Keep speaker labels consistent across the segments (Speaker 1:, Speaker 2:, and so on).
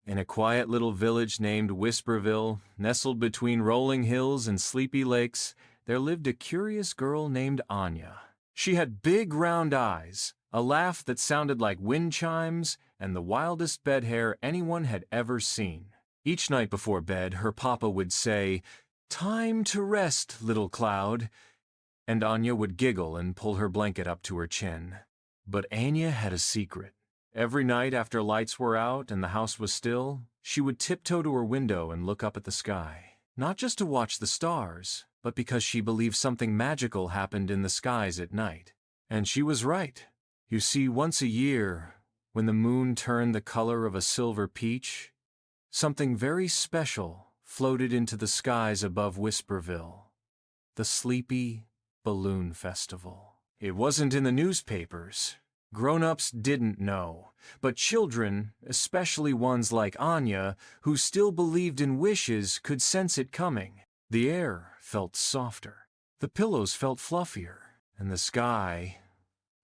Speaker 1: In a quiet little village named Whisperville, nestled between rolling hills and sleepy lakes, there lived a curious girl named Anya. She had big round eyes, a laugh that sounded like wind chimes, and the wildest bed hair anyone had ever seen. Each night before bed, her papa would say, "Time to rest, little cloud," and Anya would giggle and pull her blanket up to her chin. But Anya had a secret. Every night after lights were out and the house was still, she would tiptoe to her window and look up at the sky. Not just to watch the stars, but because she believed something magical happened in the skies at night. And she was right. You see, once a year, when the moon turned the color of a silver peach, something very special floated into the skies above Whisperville. The Sleepy Balloon Festival. It wasn't in the newspapers. Grown-ups didn't know, but children, especially ones like Anya, who still believed in wishes, could sense it coming. The air felt softer, the pillows felt fluffier, and the sky,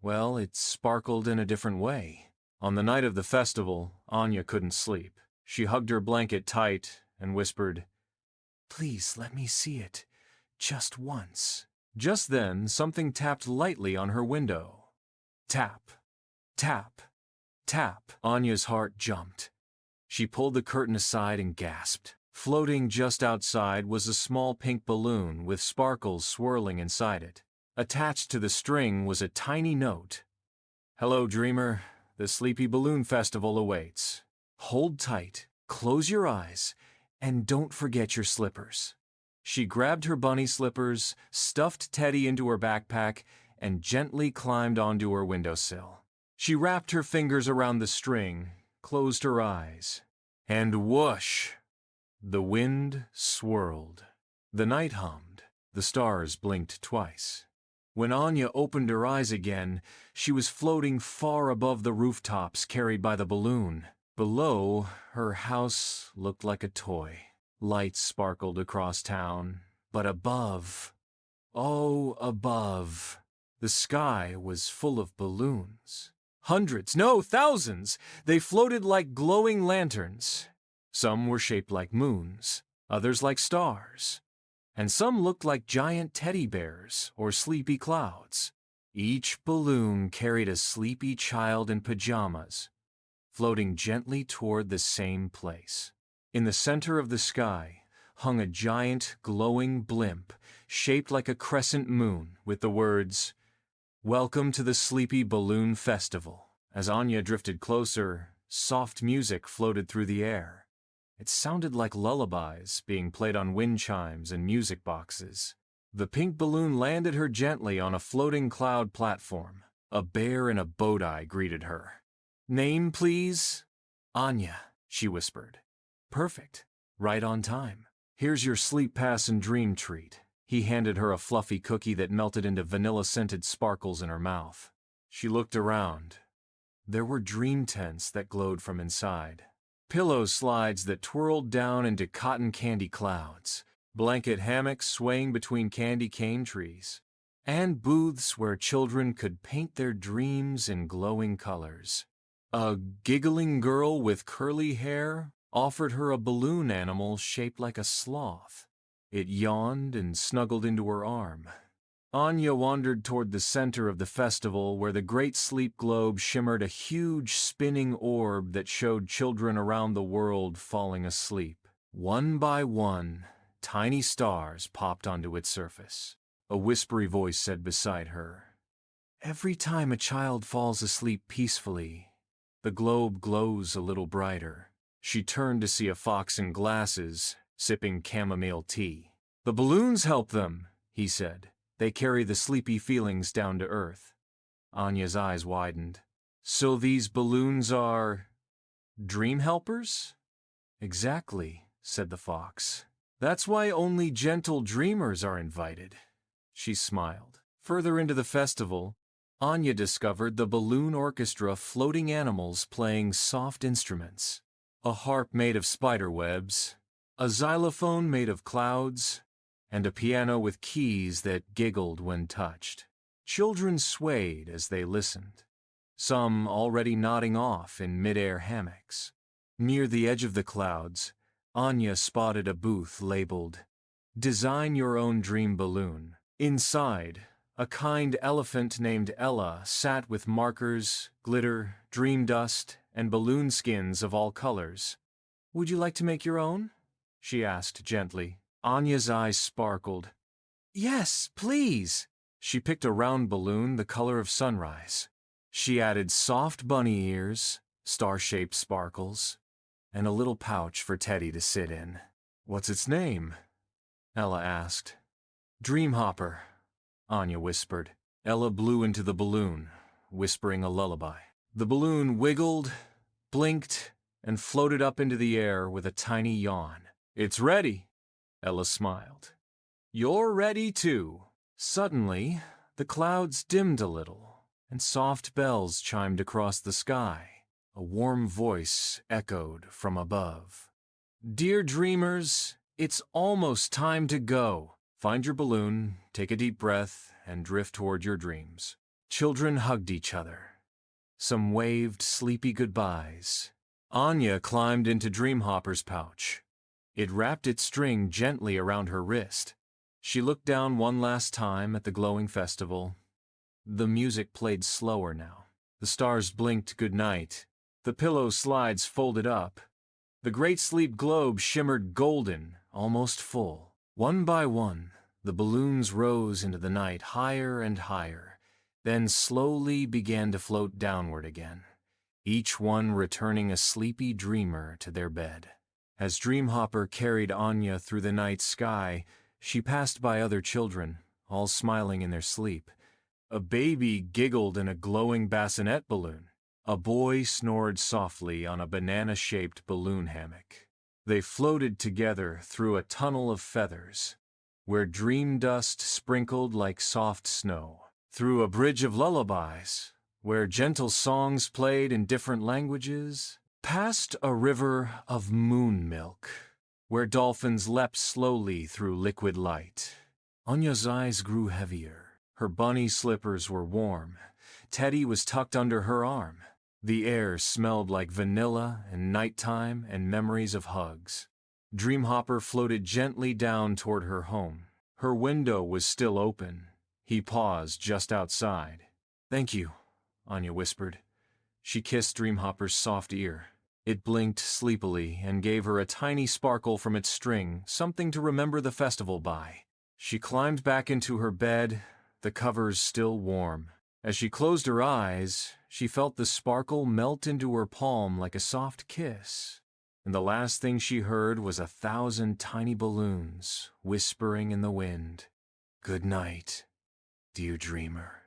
Speaker 1: well, it sparkled in a different way. On the night of the festival, Anya couldn't sleep. She hugged her blanket tight and whispered, "Please let me see it, just once." Just then, something tapped lightly on her window. Tap, tap, tap. Anya's heart jumped. She pulled the curtain aside and gasped. Floating just outside was a small pink balloon with sparkles swirling inside it. Attached to the string was a tiny note. "Hello, dreamer. The Sleepy Balloon Festival awaits. Hold tight, close your eyes, and don't forget your slippers." She grabbed her bunny slippers, stuffed Teddy into her backpack, and gently climbed onto her windowsill. She wrapped her fingers around the string, closed her eyes, and whoosh! The wind swirled. The night hummed. The stars blinked twice. When Anya opened her eyes again, she was floating far above the rooftops carried by the balloon. Below, her house looked like a toy. Lights sparkled across town, but above, oh, above, the sky was full of balloons. Hundreds, no, thousands! They floated like glowing lanterns. Some were shaped like moons, others like stars, and some looked like giant teddy bears or sleepy clouds. Each balloon carried a sleepy child in pajamas, floating gently toward the same place. In the center of the sky hung a giant, glowing blimp shaped like a crescent moon with the words, "Welcome to the Sleepy Balloon Festival." As Anya drifted closer, soft music floated through the air. It sounded like lullabies being played on wind chimes and music boxes. The pink balloon landed her gently on a floating cloud platform. A bear in a bow tie greeted her. "Name, please?" "Anya," she whispered. "Perfect. Right on time. Here's your sleep pass and dream treat." He handed her a fluffy cookie that melted into vanilla-scented sparkles in her mouth. She looked around. There were dream tents that glowed from inside, pillow slides that twirled down into cotton candy clouds, blanket hammocks swaying between candy cane trees, and booths where children could paint their dreams in glowing colors. A giggling girl with curly hair offered her a balloon animal shaped like a sloth. It yawned and snuggled into her arm. Anya wandered toward the center of the festival where the great sleep globe shimmered a huge spinning orb that showed children around the world falling asleep. One by one, tiny stars popped onto its surface. A whispery voice said beside her, "Every time a child falls asleep peacefully, the globe glows a little brighter." She turned to see a fox in glasses, sipping chamomile tea. "The balloons help them," he said. "They carry the sleepy feelings down to earth." Anya's eyes widened. "So these balloons are dream helpers?" "Exactly," said the fox. "That's why only gentle dreamers are invited." She smiled. Further into the festival, Anya discovered the balloon orchestra floating animals playing soft instruments. A harp made of spider webs, a xylophone made of clouds, and a piano with keys that giggled when touched. Children swayed as they listened, some already nodding off in mid-air hammocks. Near the edge of the clouds, Anya spotted a booth labeled, "Design Your Own Dream Balloon." Inside, a kind elephant named Ella sat with markers, glitter, dream dust, and balloon skins of all colors. "Would you like to make your own?" she asked gently. Anya's eyes sparkled. "Yes, please." She picked a round balloon the color of sunrise. She added soft bunny ears, star-shaped sparkles, and a little pouch for Teddy to sit in. "What's its name?" Ella asked. "Dreamhopper," Anya whispered. Ella blew into the balloon, whispering a lullaby. The balloon wiggled, blinked, and floated up into the air with a tiny yawn. "It's ready," Ella smiled. "You're ready too." Suddenly, the clouds dimmed a little, and soft bells chimed across the sky. A warm voice echoed from above. "Dear dreamers, it's almost time to go. Find your balloon, take a deep breath, and drift toward your dreams." Children hugged each other. Some waved sleepy goodbyes. Anya climbed into Dreamhopper's pouch. It wrapped its string gently around her wrist. She looked down one last time at the glowing festival. The music played slower now. The stars blinked goodnight. The pillow slides folded up. The great sleep globe shimmered golden, almost full. One by one, the balloons rose into the night higher and higher, then slowly began to float downward again, each one returning a sleepy dreamer to their bed. As Dreamhopper carried Anya through the night sky, she passed by other children, all smiling in their sleep. A baby giggled in a glowing bassinet balloon. A boy snored softly on a banana-shaped balloon hammock. They floated together through a tunnel of feathers, where dream dust sprinkled like soft snow, through a bridge of lullabies, where gentle songs played in different languages, past a river of moon milk, where dolphins leapt slowly through liquid light. Anya's eyes grew heavier. Her bunny slippers were warm. Teddy was tucked under her arm. The air smelled like vanilla and nighttime and memories of hugs. Dreamhopper floated gently down toward her home. Her window was still open. He paused just outside. "Thank you," Anya whispered. She kissed Dreamhopper's soft ear. It blinked sleepily and gave her a tiny sparkle from its string, something to remember the festival by. She climbed back into her bed, the covers still warm. As she closed her eyes, she felt the sparkle melt into her palm like a soft kiss. And the last thing she heard was 1,000 tiny balloons whispering in the wind. "Good night, dear dreamer.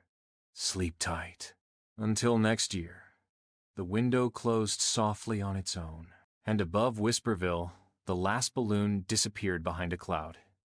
Speaker 1: Sleep tight." Until next year. The window closed softly on its own, and above Whisperville, the last balloon disappeared behind a cloud.